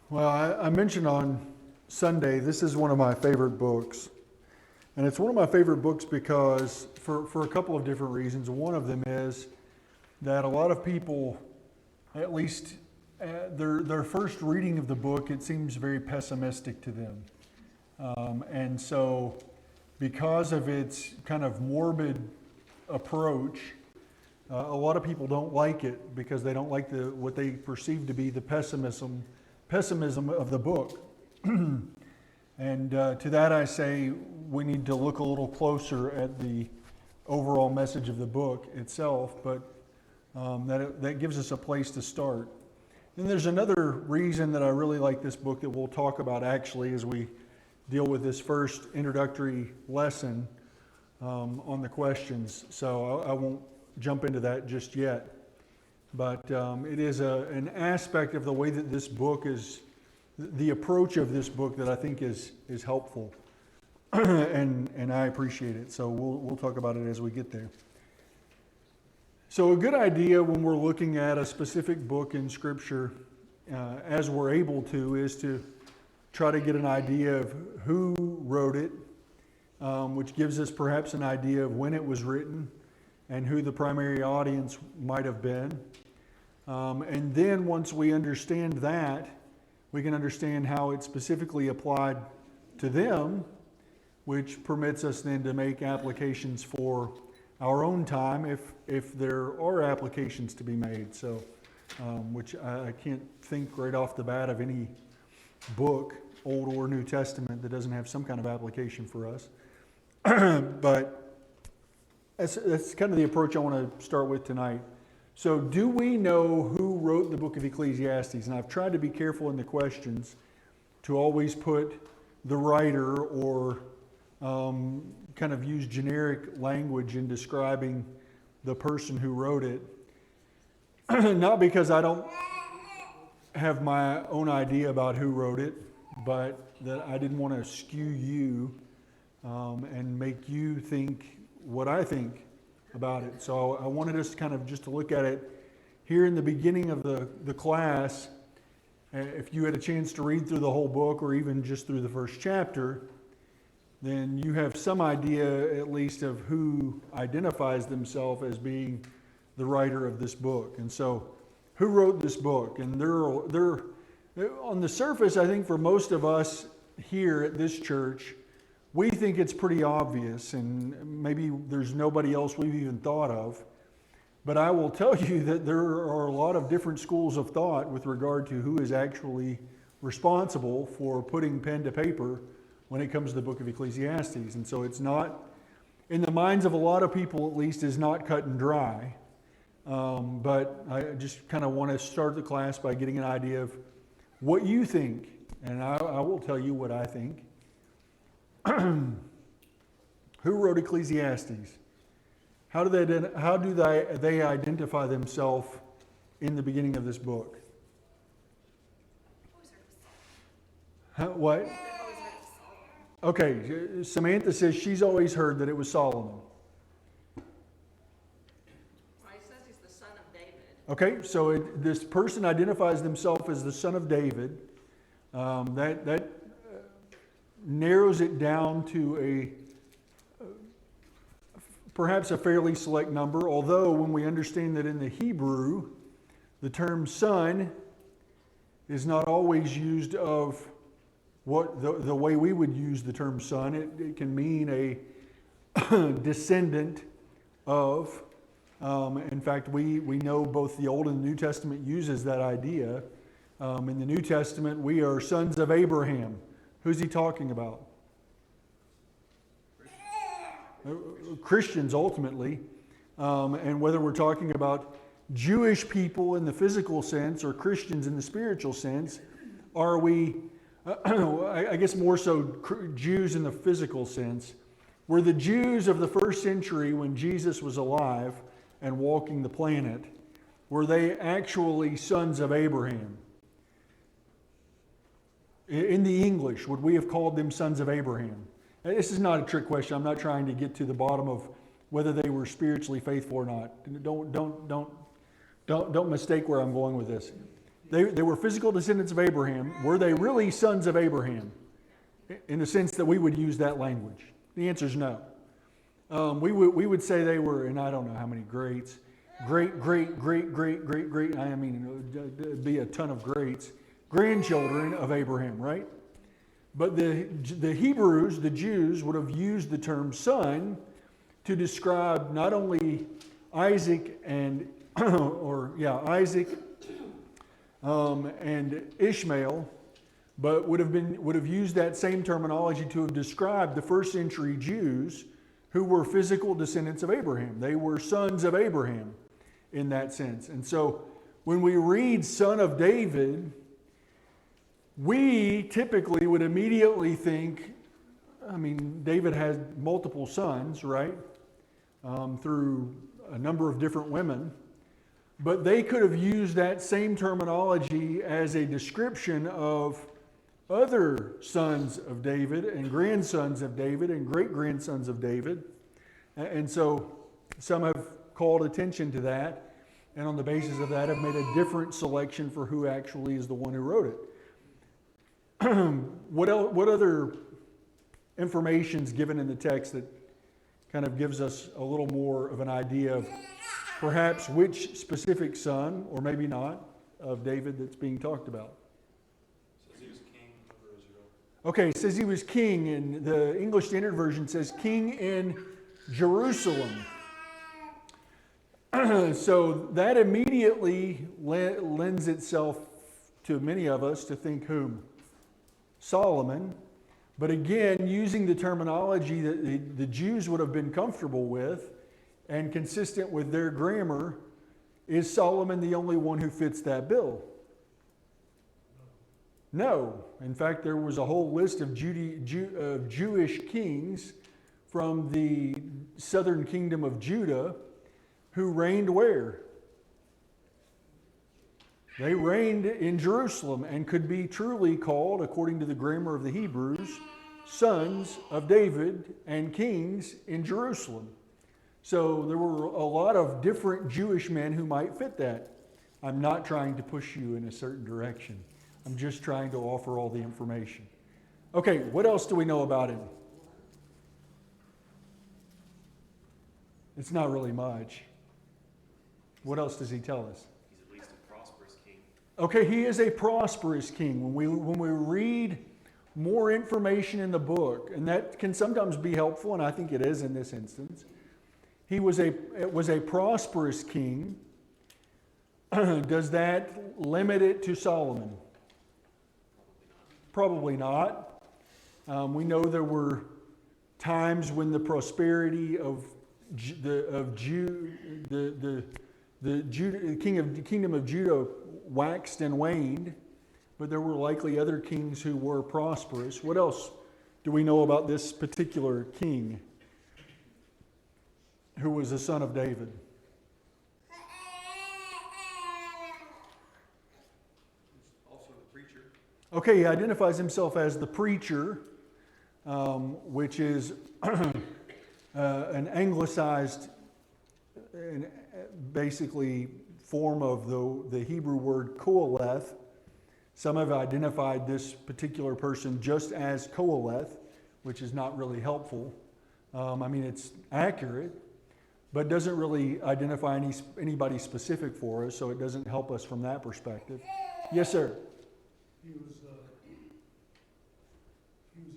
Well, I mentioned on Sunday, this is one of my favorite books. And it's one of my favorite books because, for a couple of different reasons. One of them is that a lot of people, at least their first reading of the book, it seems very pessimistic to them. And so, because of its kind of morbid approach, a lot of people don't like it because they don't like what they perceive to be the pessimism of the book. And to that I say we need to look a little closer at the overall message of the book itself, but that gives us a place to start. Then there's another reason that I really like this book that we'll talk about actually as we deal with this first introductory lesson on the questions. So I won't jump into that just yet. But it is an aspect of the way that this book is, the approach of this book that I think is helpful, and I appreciate it. So we'll talk about it as we get there. So a good idea when we're looking at a specific book in Scripture, as we're able to, is to try to get an idea of who wrote it, which gives us perhaps an idea of when it was written and who the primary audience might have been. And then once we understand that, we can understand how it specifically applied to them, which permits us then to make applications for our own time if there are applications to be made. So, which I can't think right off the bat of any book, Old or New Testament, that doesn't have some kind of application for us. But that's kind of the approach I want to start with tonight. So do we know who wrote the book of Ecclesiastes? And I've tried to be careful in the questions to always put the writer or kind of use generic language in describing the person who wrote it. Not because I don't have my own idea about who wrote it, but that I didn't want to skew you and make you think what I think about it. So I wanted us kind of just to look at it here in the beginning of the class. If you had a chance to read through the whole book or even just through the first chapter, then you have some idea at least of who identifies themselves as being the writer of this book. And so who wrote this book? And they're on the surface, I think for most of us here at this church, we think it's pretty obvious, and maybe there's nobody else we've even thought of. But I will tell you that there are a lot of different schools of thought with regard to who is actually responsible for putting pen to paper when it comes to the book of Ecclesiastes. And so it's not, in the minds of a lot of people at least, is not cut and dry. But I just kind of want to start the class by getting an idea of what you think. And I will tell you what I think. Who wrote Ecclesiastes? How do they identify themselves in the beginning of this book? What? Okay, Samantha says she's always heard that it was Solomon. He says he's the son of David. Okay, so this person identifies themselves as the son of David. That narrows it down to perhaps a fairly select number, although when we understand that in the Hebrew, the term son is not always used of what the way we would use the term son. It can mean a descendant of. In fact, we know both the Old and the New Testament uses that idea. In the New Testament, we are sons of Abraham. Who's he talking about? Christians, ultimately. And whether we're talking about Jewish people in the physical sense or Christians in the spiritual sense, are we, I guess more so Jews in the physical sense, were the Jews of the first century when Jesus was alive and walking the planet, were they actually sons of Abraham? In the English, would we have called them sons of Abraham? This is not a trick question. I'm not trying to get to the bottom of whether they were spiritually faithful or not. Don't mistake where I'm going with this. They were physical descendants of Abraham. Were they really sons of Abraham? In the sense that we would use that language. The answer is no. We would say they were, and I don't know how many greats, great, I mean, it'd be a ton of greats, grandchildren of Abraham, right? But the Hebrews, the Jews, would have used the term son to describe not only Isaac and, Isaac and Ishmael, but would have used that same terminology to have described the first century Jews who were physical descendants of Abraham. They were sons of Abraham in that sense. And so when we read son of David, we typically would immediately think, I mean, David had multiple sons, right? Through a number of different women. But they could have used that same terminology as a description of other sons of David and grandsons of David and great-grandsons of David. And so some have called attention to that, and on the basis of that have made a different selection for who actually is the one who wrote it. What other information is given in the text that kind of gives us a little more of an idea of perhaps which specific son, or maybe not, of David that's being talked about? Says he was king over Israel. Okay, it says he was king, and the English Standard Version says king in Jerusalem. So that immediately lends itself to many of us to think whom? Solomon. But again, using the terminology that the Jews would have been comfortable with and consistent with their grammar, is Solomon the only one who fits that bill? No. In fact, there was a whole list of Jewish kings from the southern kingdom of Judah who reigned where? They reigned in Jerusalem and could be truly called, according to the grammar of the Hebrews, sons of David and kings in Jerusalem. So there were a lot of different Jewish men who might fit that. I'm not trying to push you in a certain direction. I'm just trying to offer all the information. Okay, what else do we know about him? It's not really much. What else does he tell us? He's at least a prosperous king. Okay, he is a prosperous king. When we read more information in the book, and that can sometimes be helpful, and I think it is in this instance, it was a prosperous king. Does that limit it to Solomon? Probably not. We know there were times when the prosperity of the kingdom of Judah waxed and waned, but there were likely other kings who were prosperous. What else do we know about this particular king who was a son of David? Also the preacher. Okay, he identifies himself as the preacher, which is an anglicized, basically, form of the Hebrew word koheleth. Some have identified this particular person just as koheleth, which is not really helpful. I mean, it's accurate, but doesn't really identify anybody specific for us, so it doesn't help us from that perspective. Yes, sir? He was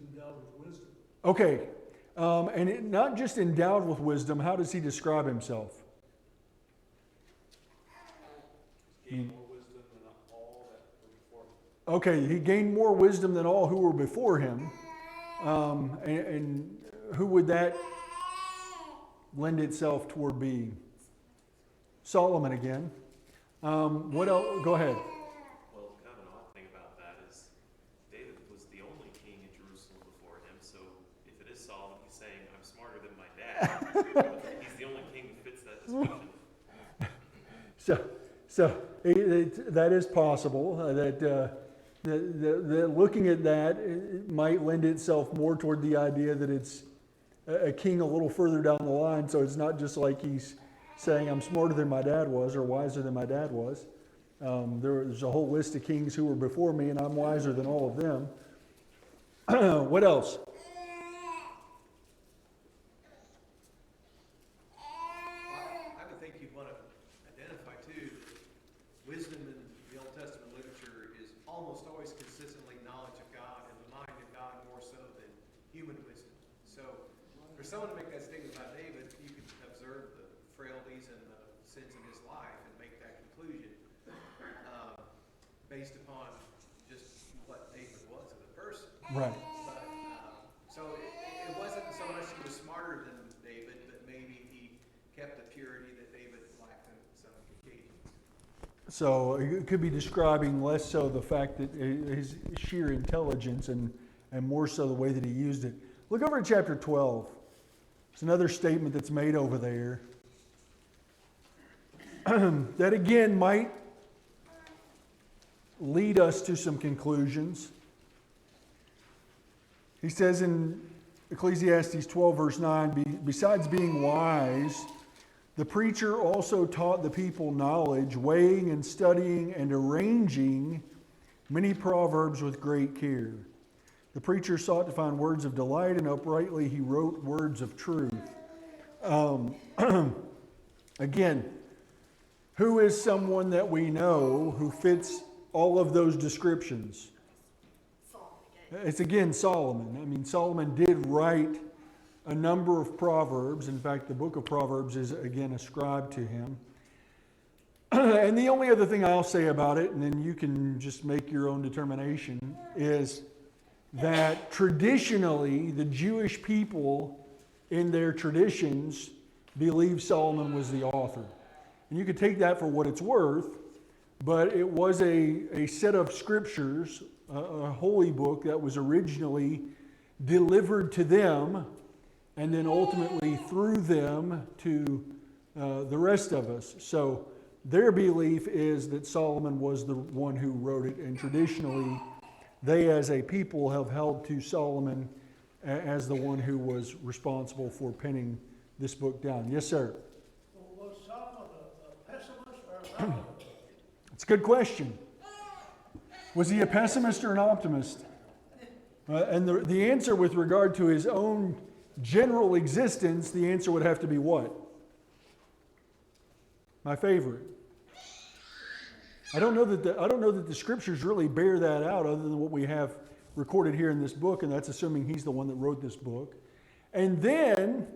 endowed with wisdom. Okay, not just endowed with wisdom, how does he describe himself? He's gained more wisdom than all that were before him. Okay, he gained more wisdom than all who were before him. And who would that lend itself toward being? Solomon again. What else? Go ahead. Well, kind of an odd thing about that is David was the only king in Jerusalem before him, so if it is Solomon, he's saying, I'm smarter than my dad. He's the only king who fits that description. So that is possible. That looking at that, it might lend itself more toward the idea that it's a king a little further down the line. So it's not just like he's saying, I'm smarter than my dad was or wiser than my dad was. There's a whole list of kings who were before me, and I'm wiser than all of them. What else? I would think you'd want to identify too that wisdom in the Old Testament literature is almost always consistently knowledge of God and the mind of God more so than human wisdom. So for someone to make that statement about David, you can observe the frailties and the sins in his life and make that conclusion based upon just what David was as a person. Right. But, so it wasn't so much he was smarter than David, but maybe he kept the purity that David lacked on some occasions. So it could be describing less so the fact that his sheer intelligence and more so the way that he used it. Look over at chapter 12. It's another statement that's made over there that again might lead us to some conclusions. He says in Ecclesiastes 12 verse 9, besides being wise, the preacher also taught the people knowledge, weighing and studying and arranging many proverbs with great care. The preacher sought to find words of delight, and uprightly he wrote words of truth. Again, who is someone that we know who fits all of those descriptions? It's again Solomon. I mean, Solomon did write a number of proverbs. In fact, the book of Proverbs is again ascribed to him. And the only other thing I'll say about it, and then you can just make your own determination, is that traditionally the Jewish people in their traditions believe Solomon was the author. And you could take that for what it's worth, but it was a set of scriptures, a holy book that was originally delivered to them and then ultimately through them to the rest of us. So their belief is that Solomon was the one who wrote it, and traditionally they as a people have held to Solomon as the one who was responsible for penning this book down. Yes, sir? Was Solomon a pessimist or an optimist? It's a good question. Was he a pessimist or an optimist? And the answer with regard to his own general existence, the answer would have to be what? My favorite. I don't know that the scriptures really bear that out other than what we have recorded here in this book, and that's assuming he's the one that wrote this book. And then,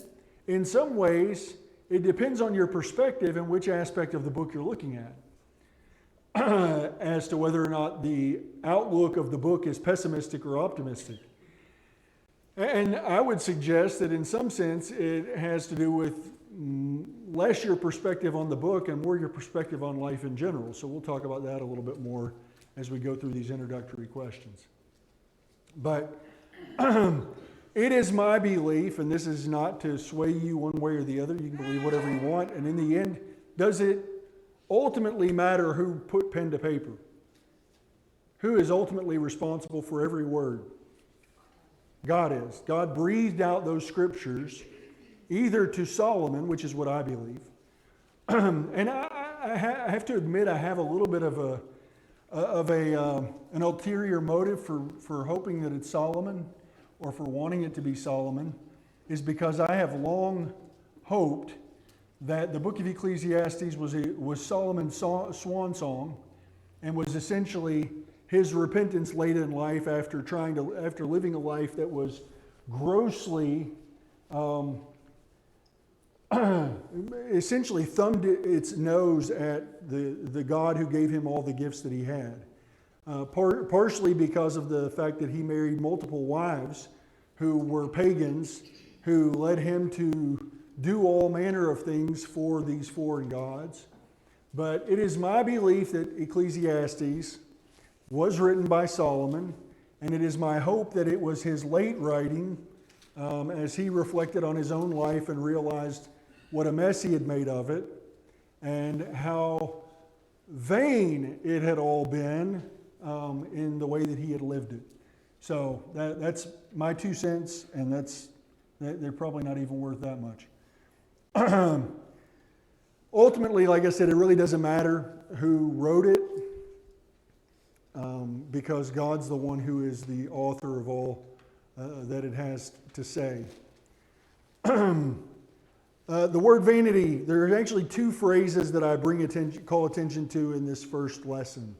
in some ways, it depends on your perspective and which aspect of the book you're looking at as to whether or not the outlook of the book is pessimistic or optimistic. And I would suggest that in some sense it has to do with less your perspective on the book and more your perspective on life in general. So we'll talk about that a little bit more as we go through these introductory questions. But it is my belief, and this is not to sway you one way or the other, you can believe whatever you want, and in the end, does it ultimately matter who put pen to paper? Who is ultimately responsible for every word? God is. God breathed out those scriptures either to Solomon, which is what I believe. And I have to admit I have a little bit of an ulterior motive for hoping that it's Solomon or for wanting it to be Solomon, is because I have long hoped that the book of Ecclesiastes was Solomon's swan song and was essentially his repentance late in life after living a life that was grossly essentially thumbed its nose at the God who gave him all the gifts that he had. Partially because of the fact that he married multiple wives who were pagans, who led him to do all manner of things for these foreign gods. But it is my belief that Ecclesiastes was written by Solomon, and it is my hope that it was his late writing as he reflected on his own life and realized what a mess he had made of it and how vain it had all been in the way that he had lived it. So that's my 2 cents, and they're probably not even worth that much. Ultimately, like I said, it really doesn't matter who wrote it. because God's the one who is the author of all that it has to say. The word vanity, there are actually two phrases that I call attention to in this first lesson.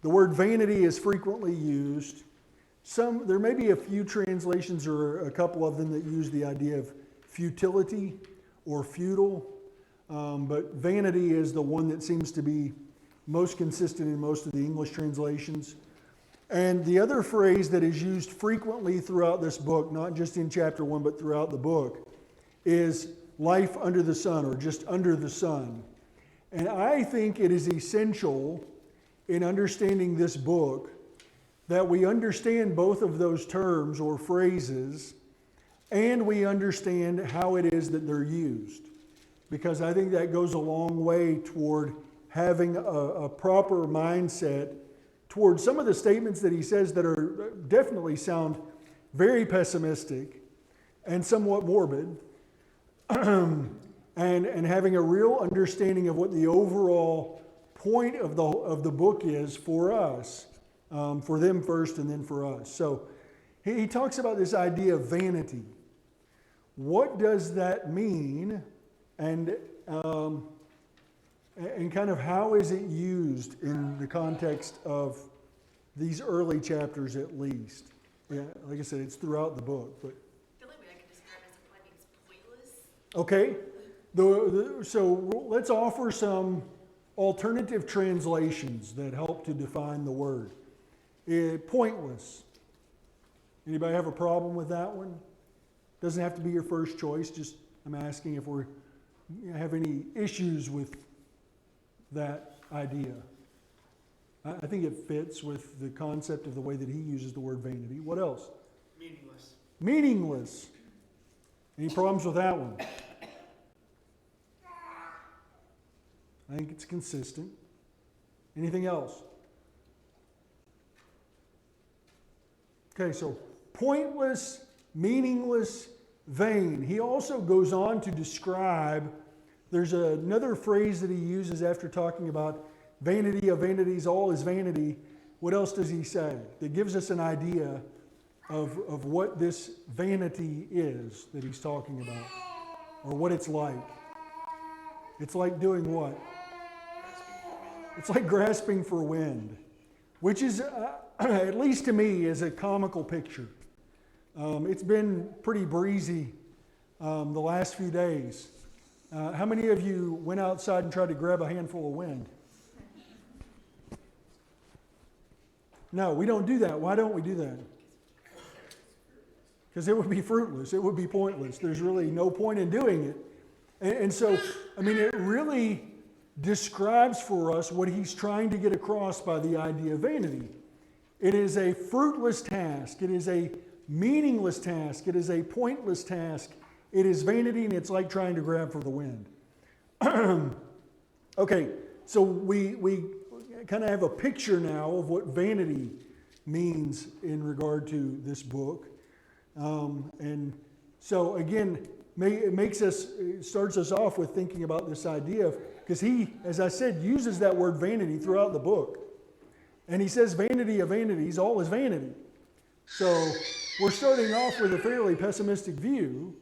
The word vanity is frequently used. There may be a few translations or a couple of them that use the idea of futility or futile, but vanity is the one that seems to be most consistent in most of the English translations. And the other phrase that is used frequently throughout this book, not just in chapter 1, but throughout the book, is life under the sun, or just under the sun. And I think it is essential in understanding this book that we understand both of those terms or phrases, and we understand how it is that they're used. Because I think that goes a long way toward having a proper mindset towards some of the statements that he says that are definitely sound very pessimistic and somewhat morbid, and having a real understanding of what the overall point of the book is for us, for them first and then for us. So he talks about this idea of vanity. What does that mean? And kind of how is it used in the context of these early chapters at least? Yeah, like I said, it's throughout the book. But The only way I can describe it is I think it's pointless. okay, so let's offer some alternative translations that help to define the word. Pointless. Anybody have a problem with that one? Doesn't have to be your first choice. Just I'm asking if we have any issues with that idea. I think it fits with the concept of the way that he uses the word vanity. What else? Meaningless. Meaningless. Any problems with that one? I think it's consistent. Anything else? Okay, so pointless, meaningless, vain. He also goes on to describe, there's another phrase that he uses after talking about vanity of vanities, all is vanity. What else does he say? That gives us an idea of what this vanity is that he's talking about, or what it's like. It's like doing what? It's like grasping for wind, which is, at least to me, is a comical picture. It's been pretty breezy the last few days. How many of you went outside and tried to grab a handful of wind? No, we don't do that. Why don't we do that? Because it would be fruitless. It would be pointless. There's really no point in doing it. And so, I mean, it really describes for us what he's trying to get across by the idea of vanity. It is a fruitless task. It is a meaningless task. It is a pointless task. It is vanity, and it's like trying to grab for the wind. Okay, so we kind of have a picture now of what vanity means in regard to this book. And so again, it starts us off with thinking about this idea of, because he, as I said, uses that word vanity throughout the book. And he says vanity of vanities, all is vanity. So we're starting off with a fairly pessimistic view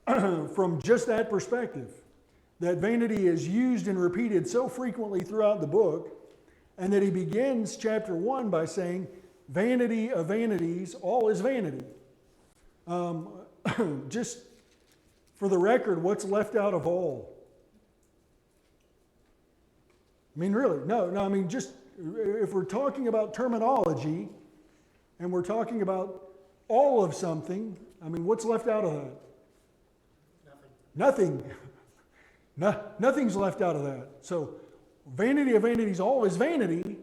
from just that perspective, that vanity is used and repeated so frequently throughout the book, and that he begins chapter 1 by saying, vanity of vanities, all is vanity. Just for the record, what's left out of all? I mean, really, no, I mean, just if we're talking about terminology and we're talking about all of something, I mean, what's left out of that? Nothing. Nothing's left out of that. So, vanity of vanities, all is vanity,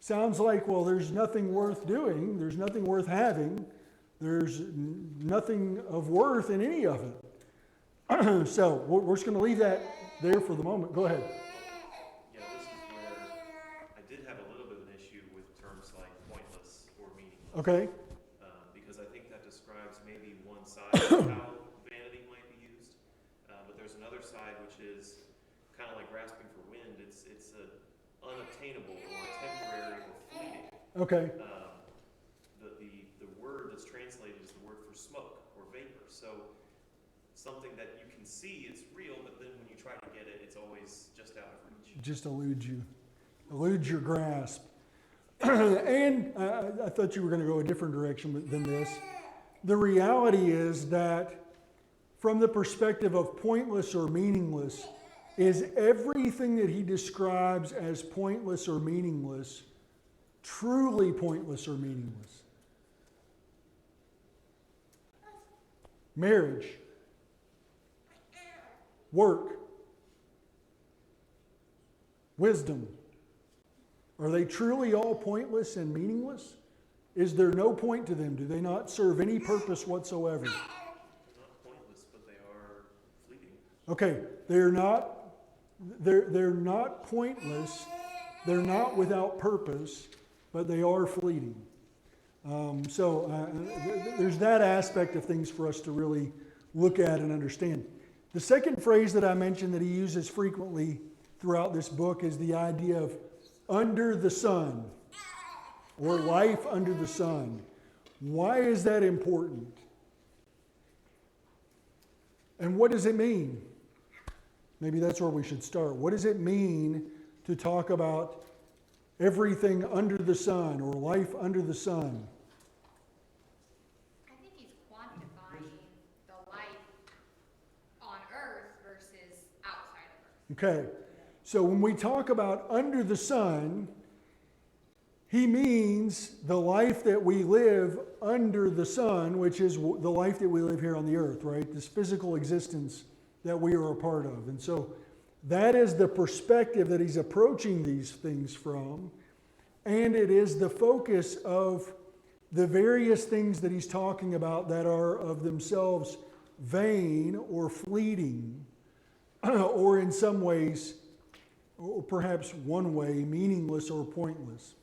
sounds like, well, there's nothing worth doing, there's nothing worth having, there's nothing of worth in any of it. So, we're just going to leave that there for the moment. Go ahead. Yeah, this is where I did have a little bit of an issue with terms like pointless or meaningless. Okay. Because I think that describes maybe one side of how vanity might be used. But there's another side which is kind of like grasping for wind. It's an unobtainable or temporary or fleeting. Okay. The word that's translated is the word for smoke or vapor. So something that you can see, it's real, but then when you try to get it, it's always just out of reach. Just eludes your grasp. And I thought you were going to go a different direction than this. The reality is that from the perspective of pointless or meaningless, is everything that he describes as pointless or meaningless truly pointless or meaningless? Marriage, work, wisdom, are they truly all pointless and meaningless? Is there no point to them? Do they not serve any purpose whatsoever? They're not pointless, but they are fleeting. Okay, they're not pointless, they're not without purpose, but they are fleeting. There's that aspect of things for us to really look at and understand. The second phrase that I mentioned that he uses frequently throughout this book is the idea of under the sun, or life under the sun. Why is that important? And what does it mean? Maybe that's where we should start. What does it mean to talk about everything under the sun or life under the sun? I think he's quantifying the life on earth versus outside of earth. Okay, so when we talk about under the sun, he means the life that we live under the sun, which is the life that we live here on the earth, right? This physical existence that we are a part of. And so that is the perspective that he's approaching these things from. And it is the focus of the various things that he's talking about that are of themselves vain or fleeting, or in some ways, or perhaps one way, meaningless or pointless.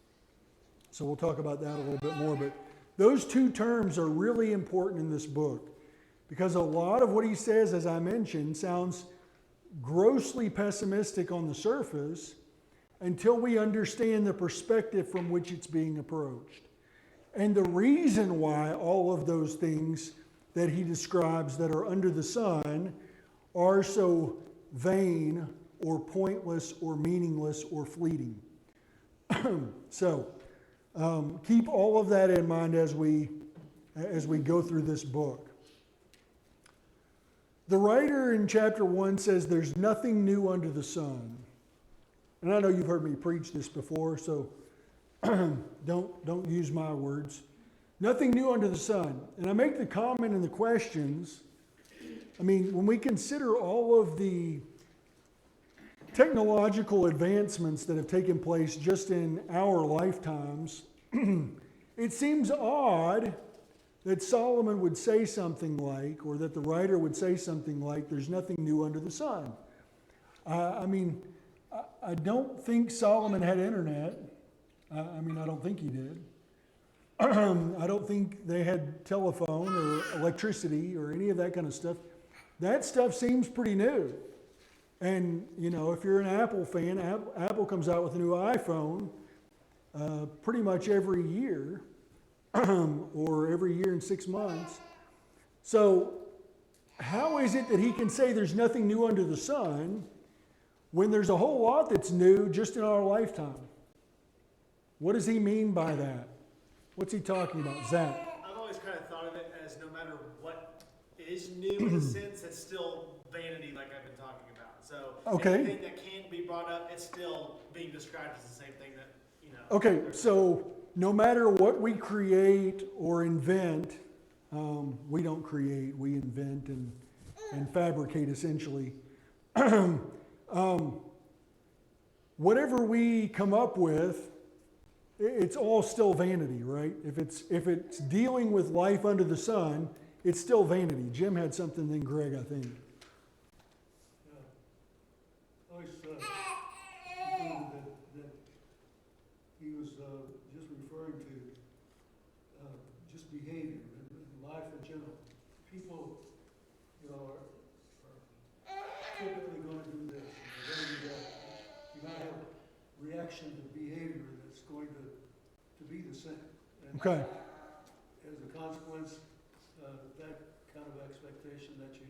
So we'll talk about that a little bit more. But those two terms are really important in this book because a lot of what he says, as I mentioned, sounds grossly pessimistic on the surface until we understand the perspective from which it's being approached. And the reason why all of those things that he describes that are under the sun are so vain or pointless or meaningless or fleeting. Keep all of that in mind as we go through this book. The writer in chapter 1 says there's nothing new under the sun. And I know you've heard me preach this before, so don't use my words. Nothing new under the sun. And I make the comment in the questions, I mean, when we consider all of the technological advancements that have taken place just in our lifetimes, it seems odd that Solomon would say something like, or that the writer would say something like, there's nothing new under the sun. I don't think Solomon had internet. I don't think he did. I don't think they had telephone or electricity or any of that kind of stuff. That stuff seems pretty new. And, if you're an Apple fan, Apple comes out with a new iPhone pretty much every year or every year in 6 months. So how is it that he can say there's nothing new under the sun when there's a whole lot that's new just in our lifetime? What does he mean by that? What's he talking about, Zach? I've always kind of thought of it as no matter what is new in a sense, it's still vanity like I've been talking about. So anything that can't be brought up, it's still being described as the same thing that, Okay, so no matter what we create or invent, we don't create, we invent and fabricate essentially. Whatever we come up with, it's all still vanity, right? If it's dealing with life under the sun, it's still vanity. Jim had something, then Greg, I think. I always that he was just referring to just behavior and life in general. People, are typically going to do this, and they're going to do that. You might have reaction to behavior that's going to be same. And Okay. as a consequence, that kind of expectation that you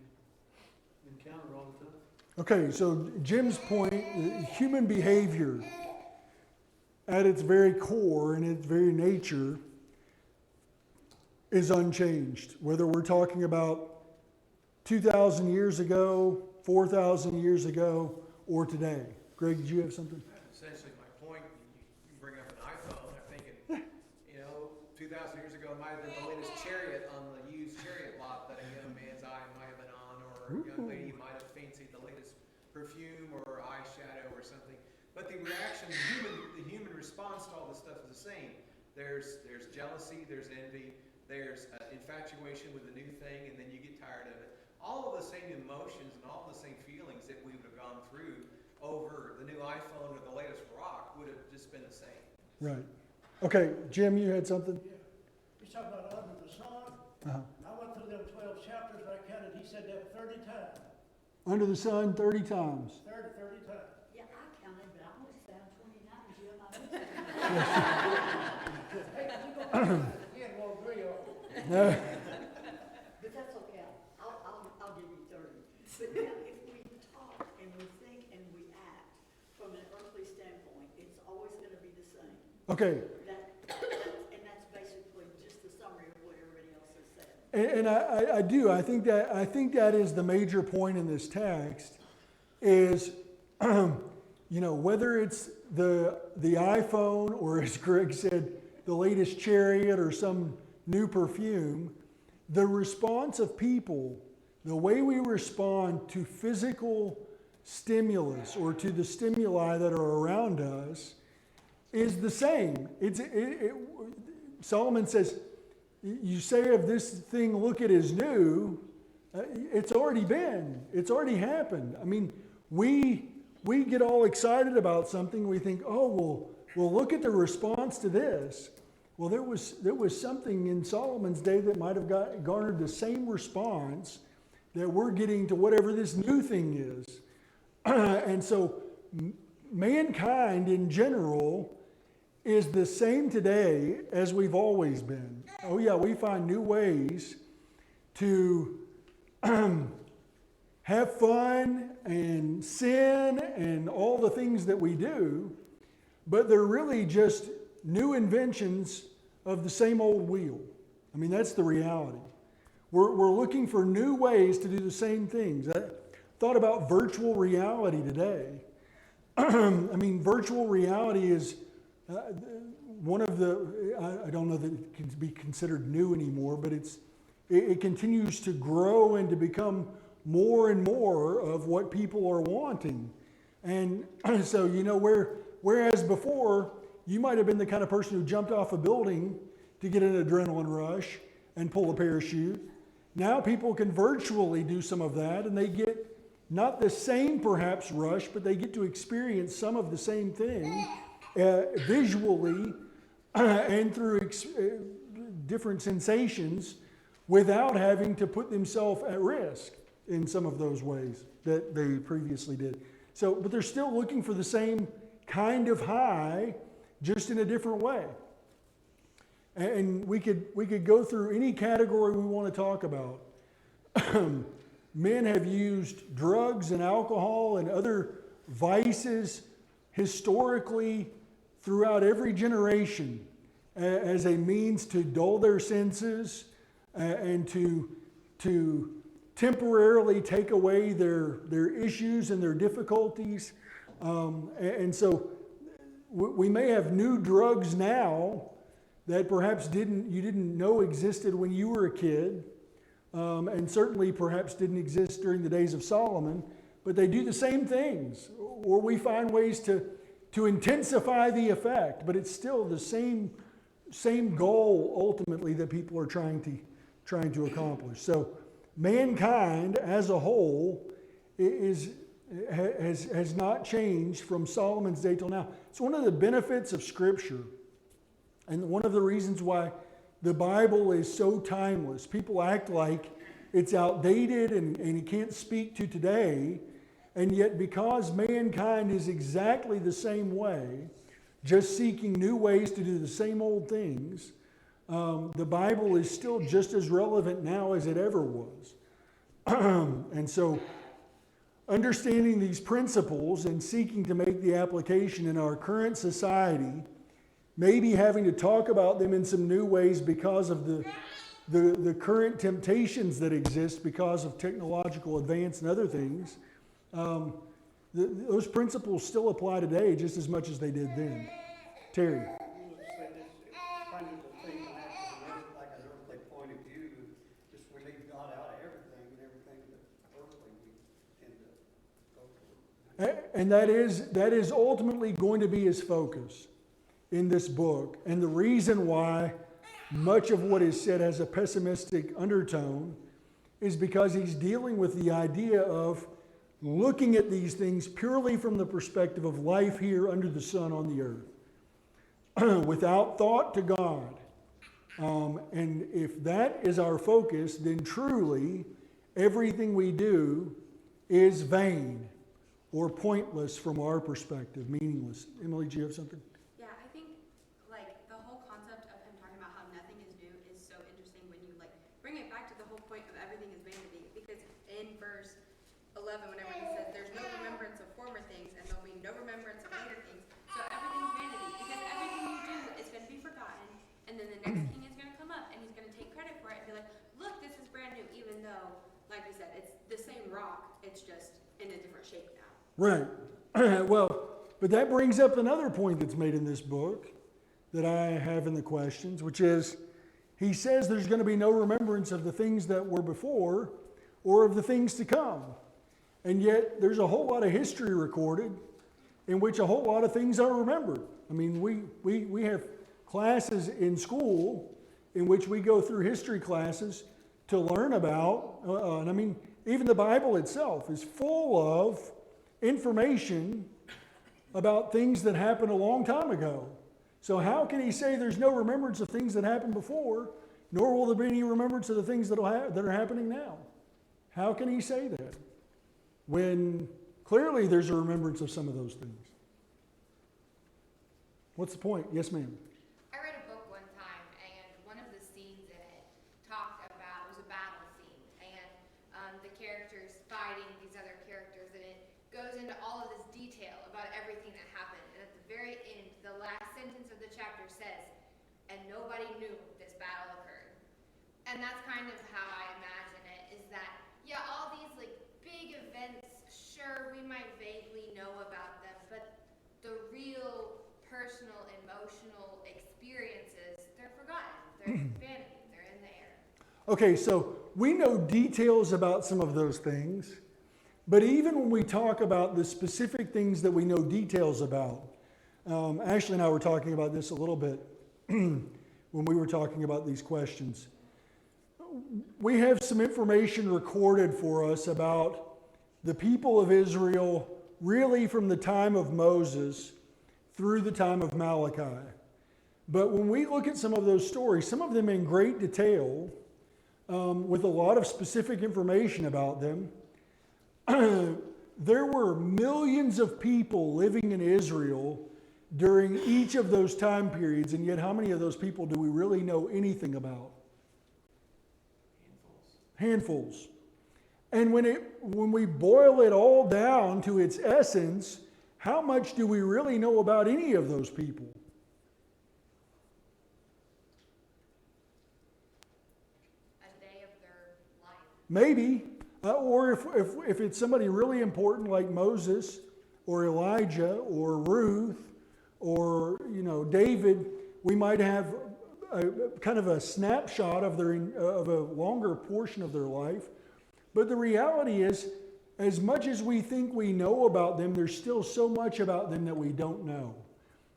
encounter all the time. Okay, so Jim's point, human behavior at its very core and its very nature is unchanged. Whether we're talking about 2,000 years ago, 4,000 years ago, or today. Greg, did you have something? Essentially, my point, you bring up an iPhone, I'm thinking, 2,000 years ago, it might have been the latest chariot on the used chariot lot that a young man's eye might have been on, or a young lady might have fancied the latest perfume or eyeshadow or something. But the reaction, the human response to all this stuff is the same. There's jealousy, there's envy, there's infatuation with a new thing, and then you get tired of it. All of the same emotions and all of the same feelings that we would have gone through over the new iPhone or the latest rock would have just been the same. Right. Okay, Jim, you had something? Yeah. He's talking about under the sun. Uh-huh. I went through them 12 chapters, I counted, he said that 30 times. Under the sun 30 times. 30 times. Yeah, I counted, but I only found 29, Jim. I Hey, you go back again, we'll agree on it. But that's okay. I'll give you 30. But now, if we talk and we think and we act from an earthly standpoint, it's always going to be the same. Okay, And that's basically just the summary of what everybody else has said. and I do. I think that is the major point in this text is, whether it's the iPhone or, as Greg said, the latest chariot or some new perfume, the response of people, the way we respond to physical stimulus or to the stimuli that are around us is the same. Solomon says, you say of this thing, look, it is new. It's already happened. I mean, we get all excited about something. We think, oh, well, look at the response to this. Well, there was something in Solomon's day that might have garnered the same response that we're getting to whatever this new thing is. And so mankind in general is the same today as we've always been. Oh yeah, we find new ways to have fun and sin and all the things that we do, but they're really just new inventions of the same old wheel. I mean, that's the reality. We're looking for new ways to do the same things. I thought about virtual reality today. I mean, virtual reality is one of the, I don't know that it can be considered new anymore, but it continues to grow and to become more and more of what people are wanting. And so, whereas before, you might have been the kind of person who jumped off a building to get an adrenaline rush and pull a parachute. Now people can virtually do some of that, and they get not the same perhaps rush, but they get to experience some of the same thing visually and through different sensations without having to put themselves at risk in some of those ways that they previously did. So, but they're still looking for the same kind of high, just in a different way. And we could go through any category we want to talk about. Men have used drugs and alcohol and other vices historically throughout every generation as a means to dull their senses and to temporarily take away their issues and their difficulties. And so we may have new drugs now that perhaps you didn't know existed when you were a kid, and certainly perhaps didn't exist during the days of Solomon, but they do the same things, or we find ways to intensify the effect, but it's still the same goal ultimately that people are trying to accomplish. So mankind as a whole has not changed from Solomon's day till now. It's one of the benefits of Scripture, and one of the reasons why the Bible is so timeless. People act like it's outdated and it can't speak to today, and yet because mankind is exactly the same way, just seeking new ways to do the same old things, the Bible is still just as relevant now as it ever was. And so, understanding these principles and seeking to make the application in our current society, maybe having to talk about them in some new ways because of the current temptations that exist because of technological advance and other things, those principles still apply today just as much as they did then. Terry. You would say this, it's kind of the thing that happens, like an earthly point of view, just we leave God out of everything, and everything that earthly we tend to go for. And that is ultimately going to be his focus in this book. And the reason why much of what is said has a pessimistic undertone is because he's dealing with the idea of looking at these things purely from the perspective of life here under the sun on the earth, without thought to God. And if that is our focus, then truly everything we do is vain or pointless from our perspective, meaningless. Emily, do you have something? Yeah, I think like the whole concept of him talking about how nothing is new is so interesting when you like bring it back to the whole point of everything is vanity. Because in verse 11, whenever he says there's no remembrance of former things and there'll be no remembrance of later things, so everything's vanity because everything you do is going to be forgotten, and then the next king is going to come up and he's going to take credit for it and be like, look, this is brand new, even though, like we said, it's the same rock, it's just in a different shape now. Right. Well, but that brings up another point that's made in this book that I have in the questions, which is he says there's going to be no remembrance of the things that were before or of the things to come. And yet there's a whole lot of history recorded in which a whole lot of things are remembered. I mean, we have classes in school in which we go through history classes to learn about, and I mean, even the Bible itself is full of information about things that happened a long time ago. So how can he say there's no remembrance of things that happened before, nor will there be any remembrance of the things that are happening now? How can he say that when clearly there's a remembrance of some of those things? What's the point? Yes, ma'am. I read a book one time, and one of the scenes in it talked about, it was a battle scene, and the characters fighting these other characters, and it goes into all of this detail about everything that happened. And at the very end, the last sentence of the chapter says, and nobody knew this battle occurred. And that's kind of how I imagine it, is that, yeah, all these like big events, sure, we might vaguely know about them, but the real personal, emotional experiences, they're forgotten. They're vanity. They're in the air. Okay, so we know details about some of those things, but even when we talk about the specific things that we know details about, Ashley and I were talking about this a little bit when we were talking about these questions. We have some information recorded for us about the people of Israel really from the time of Moses through the time of Malachi. But when we look at some of those stories, some of them in great detail, with a lot of specific information about them, there were millions of people living in Israel during each of those time periods, and yet how many of those people do we really know anything about? Handfuls. And when we boil it all down to its essence, how much do we really know about any of those people? A day of their life. Maybe. Or if it's somebody really important like Moses or Elijah or Ruth or David, we might have a kind of a snapshot of a longer portion of their life. But the reality is, as much as we think we know about them, there's still so much about them that we don't know.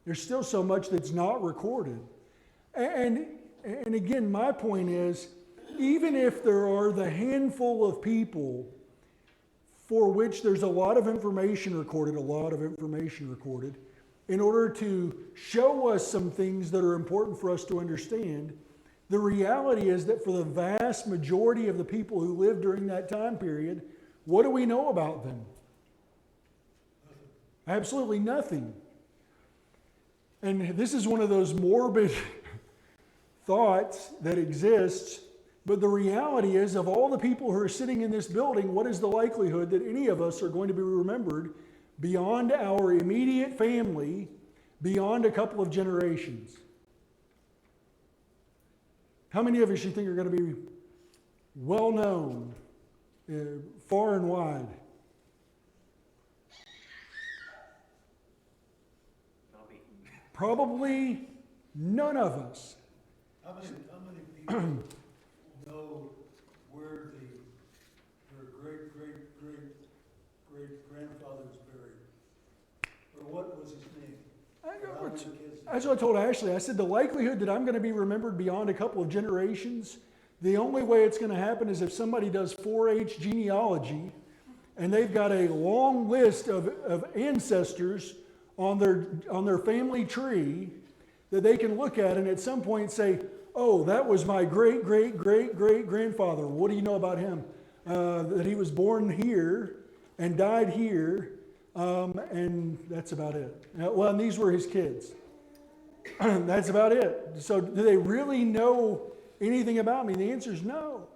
There's still so much that's not recorded. And again, my point is, even if there are the handful of people for which there's a lot of information recorded, in order to show us some things that are important for us to understand, the reality is that for the vast majority of the people who lived during that time period, what do we know about them? Absolutely nothing. And this is one of those morbid thoughts that exists. But the reality is, of all the people who are sitting in this building, what is the likelihood that any of us are going to be remembered beyond our immediate family, beyond a couple of generations? How many of us you think are going to be well known, far and wide? Not me. Probably none of us. How many people know where their great-great-great-great-grandfather was buried? Or what was his name? Or how many kids? That's what I told Ashley. I said the likelihood that I'm going to be remembered beyond a couple of generations, the only way it's going to happen is if somebody does 4-H genealogy and they've got a long list of ancestors on their family tree that they can look at and at some point say, oh, that was my great-great-great-great-grandfather. What do you know about him? That he was born here and died here, and that's about it. Well, and these were his kids. That's about it. So do they really know anything about me? The answer is no.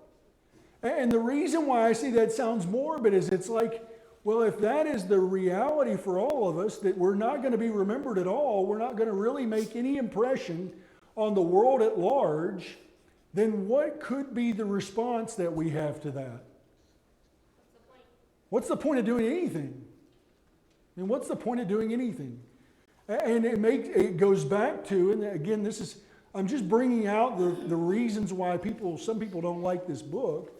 And the reason why I see that sounds morbid is it's like, well, if that is the reality for all of us, that we're not going to be remembered at all, we're not going to really make any impression on the world at large, then what could be the response that we have to that? What's the point of doing anything? I mean, what's the point of doing anything? And it goes back to, and again, I'm just bringing out the reasons why some people don't like this book.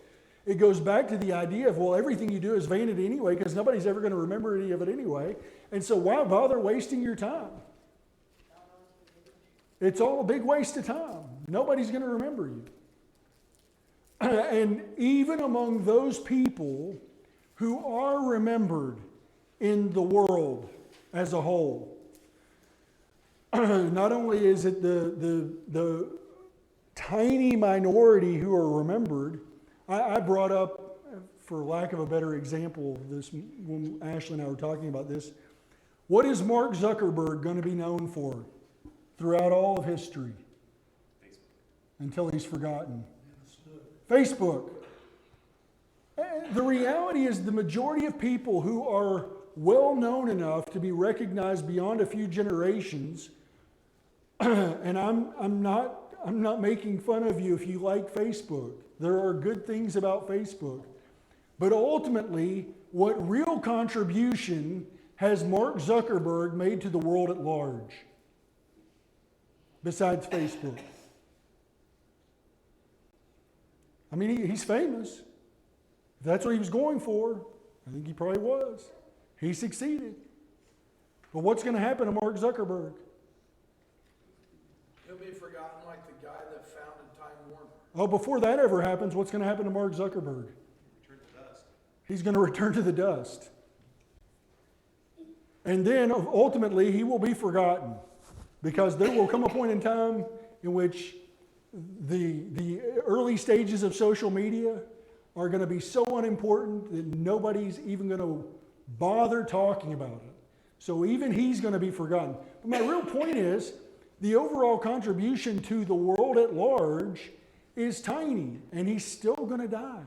It goes back to the idea of, well, everything you do is vanity anyway, because nobody's ever going to remember any of it anyway. And so why bother wasting your time? It's all a big waste of time. Nobody's going to remember you. And even among those people who are remembered in the world as a whole, not only is it the tiny minority who are remembered, I brought up, for lack of a better example, this when Ashley and I were talking about this, what is Mark Zuckerberg going to be known for throughout all of history? Facebook. Until he's forgotten. Facebook. The reality is the majority of people who are well known enough to be recognized beyond a few generations, and I'm not making fun of you if you like Facebook. There are good things about Facebook. But ultimately, what real contribution has Mark Zuckerberg made to the world at large? Besides Facebook. I mean, he's famous. If that's what he was going for, I think he probably was. He succeeded. But what's going to happen to Mark Zuckerberg? He'll be forgotten like the guy that founded Time Warner. Oh, before that ever happens, what's going to happen to Mark Zuckerberg? Return to dust. He's going to return to the dust. And then ultimately he will be forgotten, because there will come a point in time in which the early stages of social media are going to be so unimportant that nobody's even going to bother talking about it. So even he's going to be forgotten. But my real point is, the overall contribution to the world at large is tiny, and he's still going to die.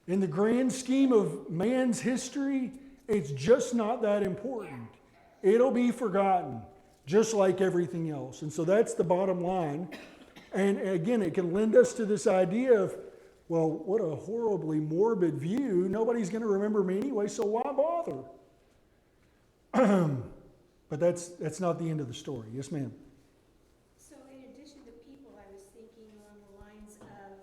In the grand scheme of man's history, it's just not that important. It'll be forgotten, just like everything else. And so that's the bottom line. And again, it can lend us to this idea of, well, what a horribly morbid view. Nobody's going to remember me anyway, so why bother? But that's not the end of the story. Yes, ma'am. So in addition to people, I was thinking along the lines of,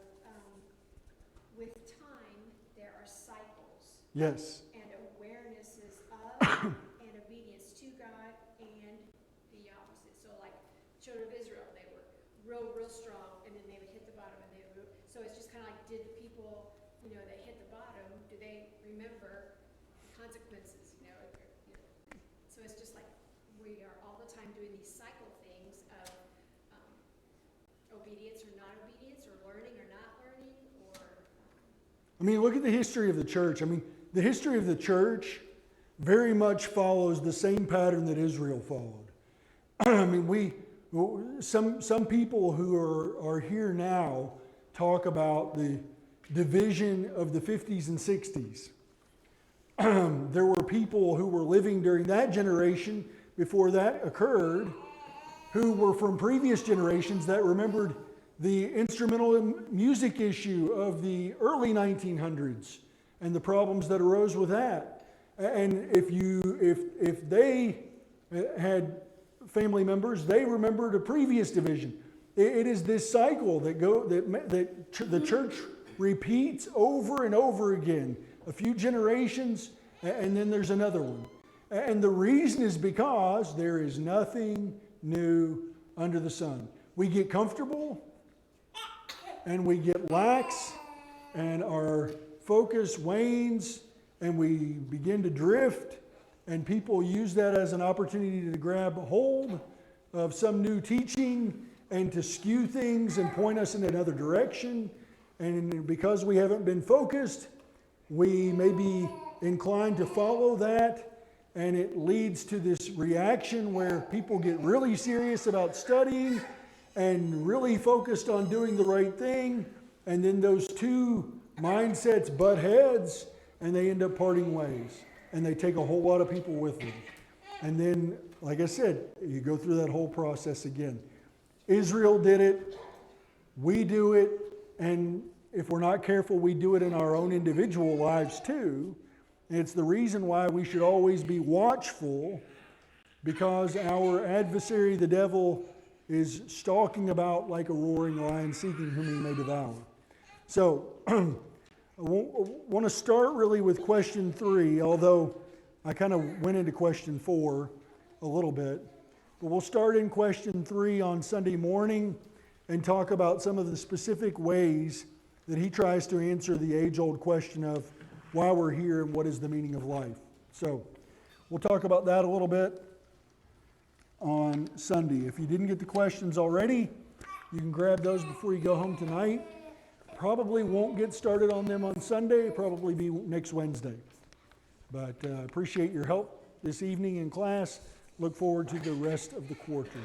with time, there are cycles. Yes. And awarenesses of and obedience to God and the opposite. So like children of Israel, they were real strong, and then they would hit the bottom, and they would, so it's just kind of like, did the people, that hit the bottom, do they remember the consequences, So it's just like, we are all the time doing these cycle things of obedience or non-obedience, or learning or not learning, or... I mean, look at the history of the church. I mean, the history of the church very much follows the same pattern that Israel followed. I mean, some people who are here now talk about the division of the 50s and 60s. There were people who were living during that generation before that occurred, who were from previous generations that remembered the instrumental music issue of the early 1900s and the problems that arose with that. And if they had family members, they remembered a previous division. It is this cycle that the church repeats over and over again. A few generations, and then there's another one. And the reason is because there is nothing new under the sun. We get comfortable, and we get lax, and our focus wanes, and we begin to drift, and people use that as an opportunity to grab hold of some new teaching and to skew things and point us in another direction. And because we haven't been focused, we may be inclined to follow that, and it leads to this reaction where people get really serious about studying and really focused on doing the right thing, and then those two mindsets butt heads, and they end up parting ways, and they take a whole lot of people with them. And then, like I said, you go through that whole process again. Israel did it, we do it, and if we're not careful, we do it in our own individual lives too. It's the reason why we should always be watchful, because our adversary, the devil, is stalking about like a roaring lion, seeking whom he may devour. So, I want to start really with question 3, although I kind of went into question 4 a little bit. But we'll start in question 3 on Sunday morning and talk about some of the specific ways that he tries to answer the age-old question of why we're here and what is the meaning of life. So we'll talk about that a little bit on Sunday. If you didn't get the questions already, you can grab those before you go home tonight. Probably won't get started on them on Sunday, probably be next Wednesday. But appreciate your help this evening in class. Look forward to the rest of the quarter.